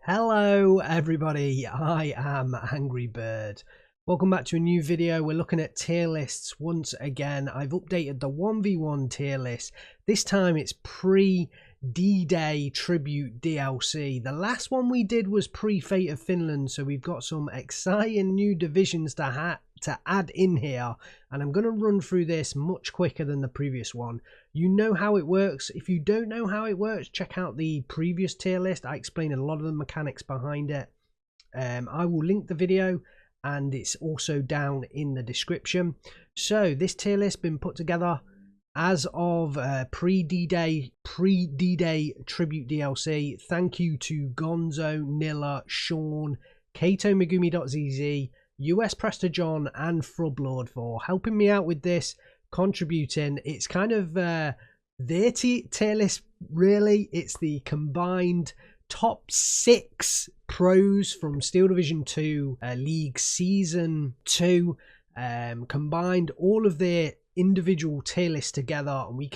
Hello everybody, I am Angry Bird. Welcome back to a new video. We're looking at tier lists once again. I've updated the 1v1 tier list. This time it's pre-D-Day tribute DLC. The last one we did was pre-Fate of Finland, so we've got some exciting new divisions to add in here, and I'm going to run through this much quicker than the previous one. You know how it works. If you don't know how it works, check out the previous tier list. I explain a lot of the mechanics behind it. I will link the video and it's also down in the description. So this tier list been put together as of pre-D-Day tribute DLC. Thank you to Gonzo, Nilla, Sean, Kato Megumi.zz, US Prester John and Frublord for helping me out with this, contributing. It's kind of their tier list, really. It's the combined top 6 pros from Steel Division 2 League Season 2, combined all of their individual tier lists together, and we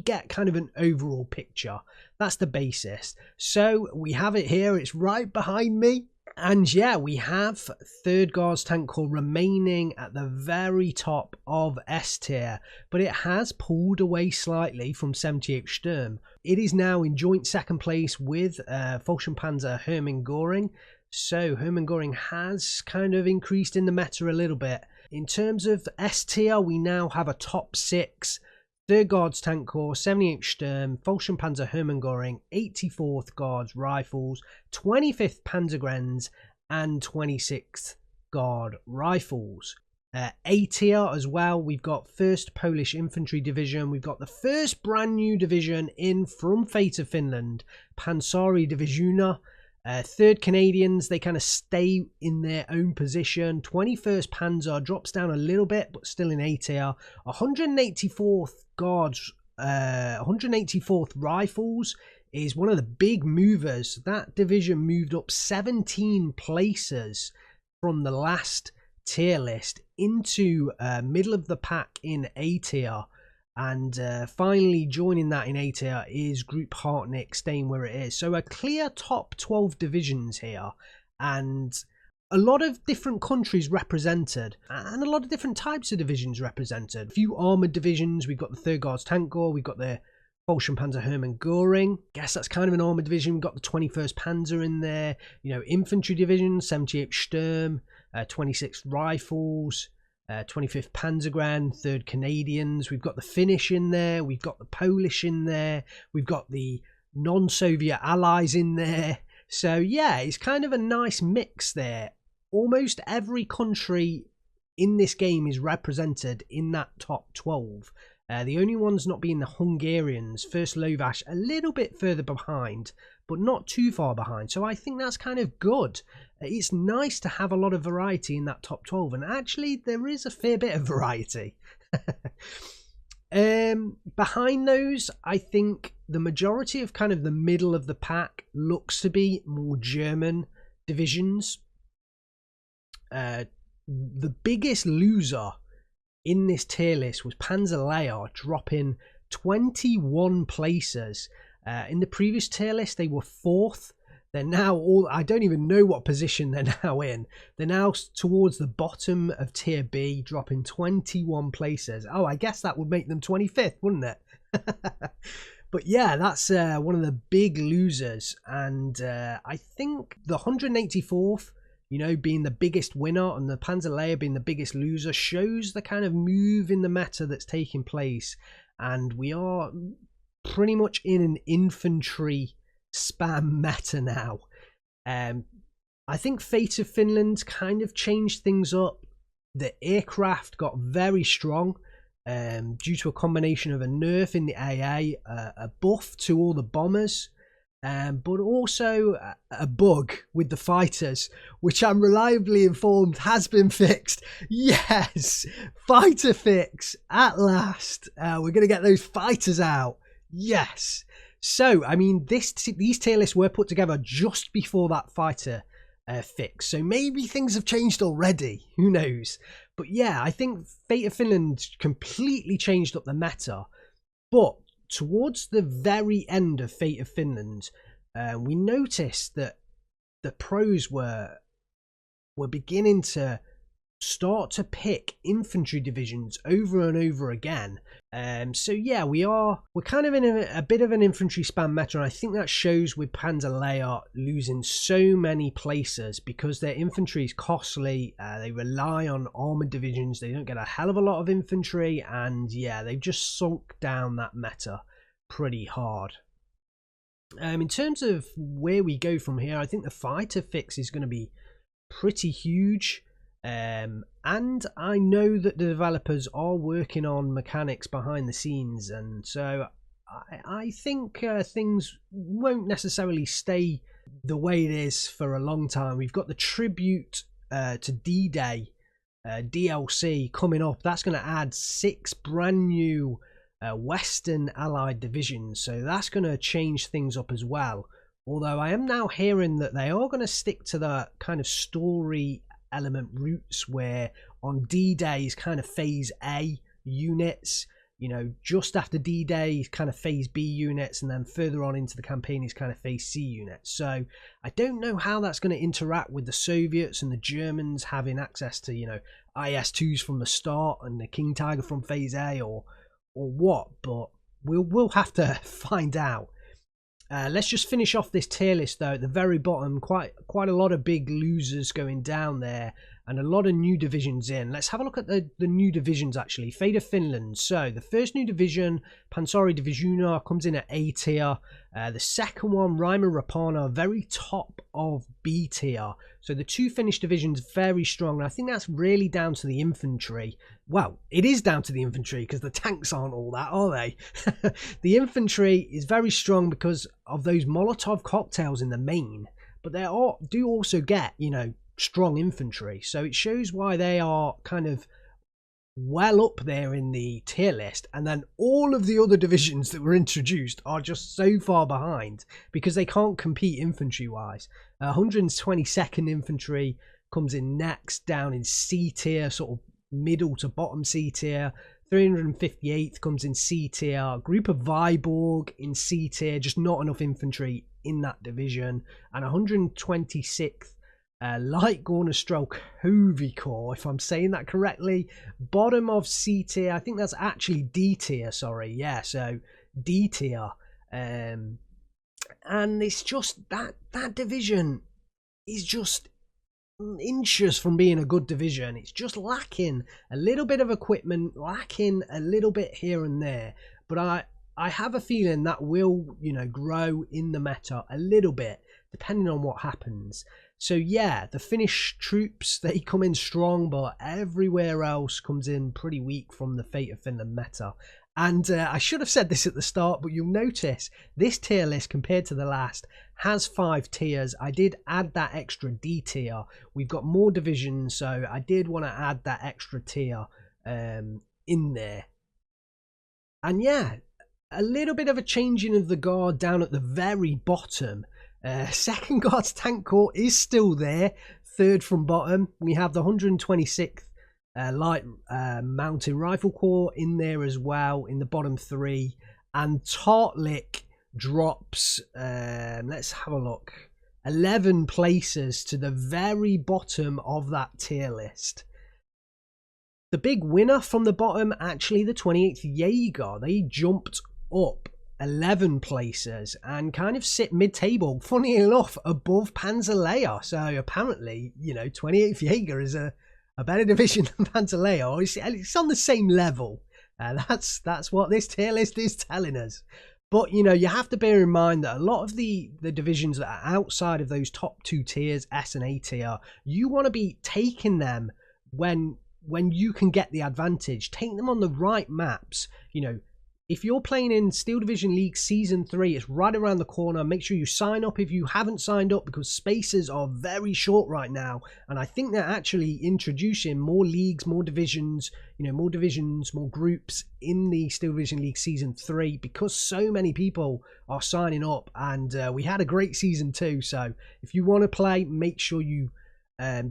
get kind of an overall picture. That's the basis. So we have it here. It's right behind me. And yeah, we have Third Guards Tank Corps remaining at the very top of S tier, but it has pulled away slightly from 78th Sturm. It is now in joint second place with Fallschirmpanzer Hermann Göring, so Hermann Göring has kind of increased in the meta a little bit. In terms of S tier, we now have a top 6. Third Guards Tank Corps, 78th Sturm, Fallschirmpanzer Hermann Göring, 84th Guards Rifles, 25th Panzergrenz, and 26th Guard Rifles. A tier as well, we've got 1st Polish Infantry Division, we've got the first brand new division in from Fate of Finland, Pansari Divisiona. 3rd Canadians, they kind of stay in their own position. 21st Panzer drops down a little bit, but still in A tier. 184th Guards, 184th Rifles is one of the big movers. That division moved up 17 places from the last tier list into middle of the pack in A tier. And finally joining that in A tier is Group Hartnick, staying where it is. So a clear top 12 divisions here, and a lot of different countries represented, and a lot of different types of divisions represented. A few armoured divisions. We've got the 3rd Guards Tank Corps, we've got the Fallschirmpanzer Hermann Göring. Guess that's kind of an armoured division. We've got the 21st Panzer in there. You know, infantry division, 78th Sturm, 26th Rifles, 25th Panzergrenz, 3rd Canadians. We've got the Finnish in there. We've got the Polish in there. We've got the non-Soviet allies in there. So yeah, it's kind of a nice mix there. Almost every country in this game is represented in that top 12. The only ones not being the Hungarians. First Lovash a little bit further behind, but not too far behind. So I think that's kind of good. It's nice to have a lot of variety in that top 12, and actually there is a fair bit of variety. Behind those, I think the majority of kind of the middle of the pack looks to be more German divisions. The biggest loser in this tier list was Panzerlehr, dropping 21 places. In the previous tier list, they were 4th. They're now all, I don't even know what position they're now in. They're now towards the bottom of tier B, dropping 21 places. Oh, I guess that would make them 25th, wouldn't it? But yeah, that's one of the big losers. And I think the 184th, you know, being the biggest winner and the Panzerlehr being the biggest loser shows the kind of move in the meta that's taking place. And we are pretty much in an infantry spam meta now. I think Fate of Finland kind of changed things up. The aircraft got very strong due to a combination of a nerf in the AA, a buff to all the bombers, but also a bug with the fighters, which I'm reliably informed has been fixed. Yes, fighter fix at last. We're going to get those fighters out. Yes. So, I mean, these tier lists were put together just before that fighter fix. So maybe things have changed already. Who knows? But yeah, I think Fate of Finland completely changed up the meta. But towards the very end of Fate of Finland, we noticed that the pros were beginning to start to pick infantry divisions over and over again. So yeah, we're kind of in a bit of an infantry spam meta, and I think that shows with Panzerlehr losing so many places because their infantry is costly. They rely on armored divisions. They don't get a hell of a lot of infantry, and yeah, they've just sunk down that meta pretty hard. In terms of where we go from here, I think the fighter fix is going to be pretty huge. And I know that the developers are working on mechanics behind the scenes, and so I think things won't necessarily stay the way it is for a long time. We've got the tribute to D-Day DLC coming up. That's going to add 6 brand new Western Allied divisions, so that's going to change things up as well. Although I am now hearing that they are going to stick to the kind of story element routes, where on D-Day is kind of phase A units, you know, just after D-Day is kind of phase B units, and then further on into the campaign is kind of phase C units. So I don't know how that's going to interact with the Soviets and the Germans having access to, you know, IS-2s from the start and the King Tiger from phase A, or what, but we'll have to find out. Let's just finish off this tier list though. At the very bottom, quite a lot of big losers going down there, and a lot of new divisions in. Let's have a look at the new divisions actually. Fate of Finland. So the first new division, Pansari Divisiona, comes in at A tier. The second one, Reimer Rapana, very top of B tier. So the 2 Finnish divisions very strong, and I think that's really down to the infantry. Well, it is down to the infantry because the tanks aren't all that, are they? The infantry is very strong because of those Molotov cocktails in the main, but they do also get, you know, strong infantry, so it shows why they are kind of well up there in the tier list. And then all of the other divisions that were introduced are just so far behind because they can't compete infantry wise. 122nd infantry comes in next, down in C tier, sort of middle to bottom C tier. 358th comes in C tier. Group of Viborg in C tier, just not enough infantry in that division. And 126th Light Gornestrel Hovey Corps, if I'm saying that correctly, bottom of C tier. I think that's actually D tier, sorry. Yeah, so D tier. And it's just that division is just inches from being a good division. It's just lacking a little bit of equipment, lacking a little bit here and there. But I have a feeling that will, you know, grow in the meta a little bit depending on what happens. So yeah, the Finnish troops, they come in strong, but everywhere else comes in pretty weak from the Fate of Finland meta. And I should have said this at the start, but you'll notice this tier list compared to the last has 5 tiers. I did add that extra D tier. We've got more divisions, so I did want to add that extra tier in there. And yeah, a little bit of a changing of the guard down at the very bottom. Second Guards Tank Corps is still there, 3rd from bottom. We have the 126th Light Mountain Rifle Corps in there as well, in the bottom 3. And Tartlik drops, let's have a look, 11 places to the very bottom of that tier list. The big winner from the bottom, actually the 28th Jaeger. They jumped up 11 places and kind of sit mid-table, funny enough, above Panzerlehr. So apparently, you know, 28th Jaeger is a better division than Panzerlehr. It's on the same level. That's what this tier list is telling us. But, you know, you have to bear in mind that a lot of the divisions that are outside of those top 2 tiers, S and A tier, you want to be taking them when you can get the advantage. Take them on the right maps. You know, if you're playing in Steel Division League Season 3, it's right around the corner. Make sure you sign up if you haven't signed up, because spaces are very short right now. And I think they're actually introducing more leagues, more divisions, you know, more groups in the Steel Division League Season 3, because so many people are signing up. And we had a great Season 2. So if you want to play, make sure you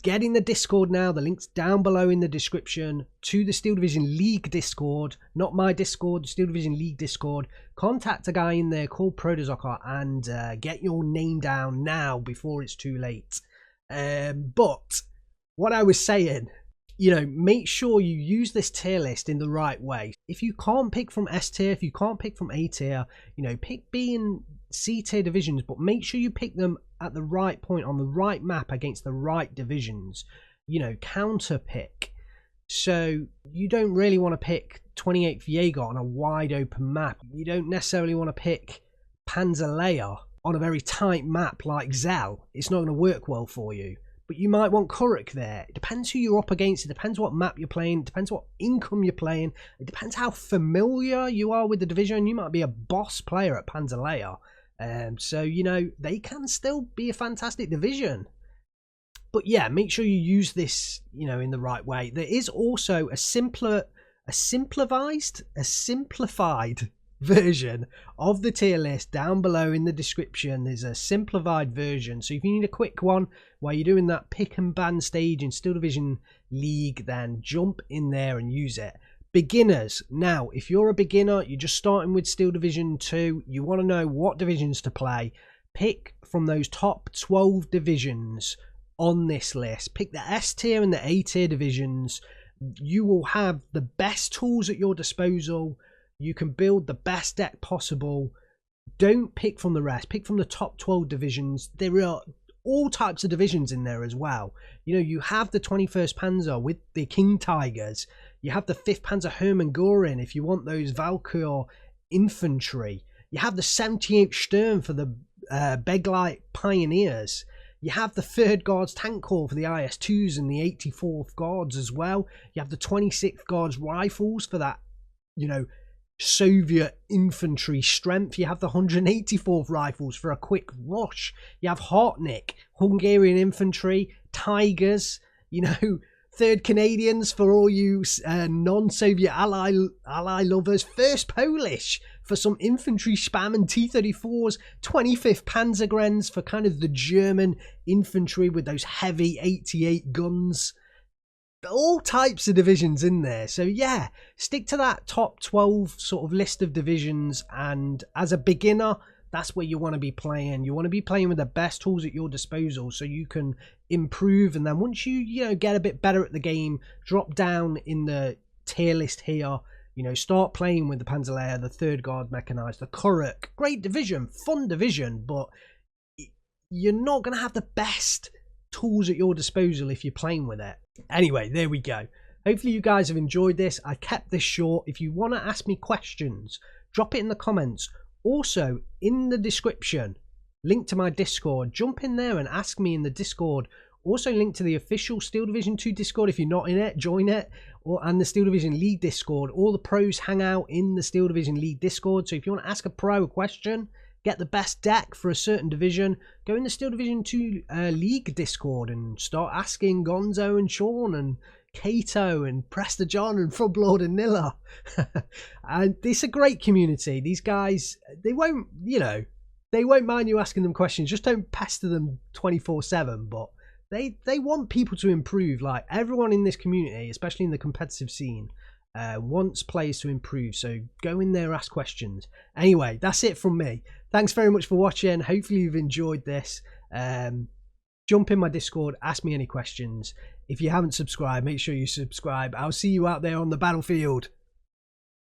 Get in the Discord now. The link's down below in the description to the Steel Division League Discord. Not my Discord, the Steel Division League Discord. Contact a guy in there called Protozocker and get your name down now before it's too late. But what I was saying, you know, make sure you use this tier list in the right way. If you can't pick from S tier, if you can't pick from A tier, you know, pick B and C tier divisions, but make sure you pick them at the right point on the right map against the right divisions. You know, counter pick. So you don't really want to pick 28th Jaeger on a wide open map. You don't necessarily want to pick Panzerlehr on a very tight map like Zell. It's not going to work well for you. But you might want Kuruk there. It depends who you're up against. It depends what map you're playing. It depends what income you're playing. It depends how familiar you are with the division. You might be a boss player at Panzerlehr. So, you know, they can still be a fantastic division. But yeah, make sure you use this, you know, in the right way. There is also a simplified version of the tier list down below in the description. There's a simplified version, so if you need a quick one while you're doing that pick and ban stage in Steel Division League, then jump in there and use it. Beginners, now if you're a beginner, you're just starting with Steel Division 2, you want to know what divisions to play, pick from those top 12 divisions on this list. Pick the S tier and the A tier divisions. You will have the best tools at your disposal. You can build the best deck possible. Don't pick from the rest. Pick from the top 12 divisions. There are all types of divisions in there as well. You know, you have the 21st Panzer with the King Tigers. You have the 5th Panzer Hermann Göring if you want those Valkyr infantry. You have the 78th Sturm for the Beglite Pioneers. You have the 3rd Guards Tank Corps for the IS-2s and the 84th Guards as well. You have the 26th Guards Rifles for that, you know, Soviet infantry strength. You have the 184th Rifles for a quick rush. You have Hartnik, Hungarian infantry, Tigers, you know, 3rd Canadians for all you non-Soviet ally lovers, 1st Polish for some infantry spam and T-34s, 25th Panzergrens for kind of the German infantry with those heavy 88 guns. All types of divisions in there. So yeah, stick to that top 12 sort of list of divisions, and as a beginner, that's where you want to be playing. You want to be playing with the best tools at your disposal so you can improve, and then once you know, get a bit better at the game, drop down in the tier list here, you know, start playing with the Panzerlehr, the 3rd Guard Mechanized, the Kuruk. Great division, fun division, but you're not going to have the best tools at your disposal if you're playing with it. Anyway, there we go. Hopefully you guys have enjoyed this. I kept this short. If you want to ask me questions, drop it in the comments. Also, in the description, link to my Discord. Jump in there and ask me in the Discord. Also, link to the official Steel Division 2 Discord. If you're not in it, join it. And the Steel Division League Discord. All the pros hang out in the Steel Division League Discord. So if you want to ask a pro a question, get the best deck for a certain division, go in the Steel Division 2 League Discord and start asking Gonzo and Sean and Kato and Prester John and Frublord and Nilla. And it's a great community. These guys, they won't, you know, they won't mind you asking them questions. Just don't pester them 24/7. But they want people to improve. Like everyone in this community, especially in the competitive scene, wants players to improve. So go in there, ask questions. Anyway, that's it from me. Thanks very much for watching. Hopefully you've enjoyed this. Jump in my Discord, ask me any questions. If you haven't subscribed, make sure you subscribe. I'll see you out there on the battlefield.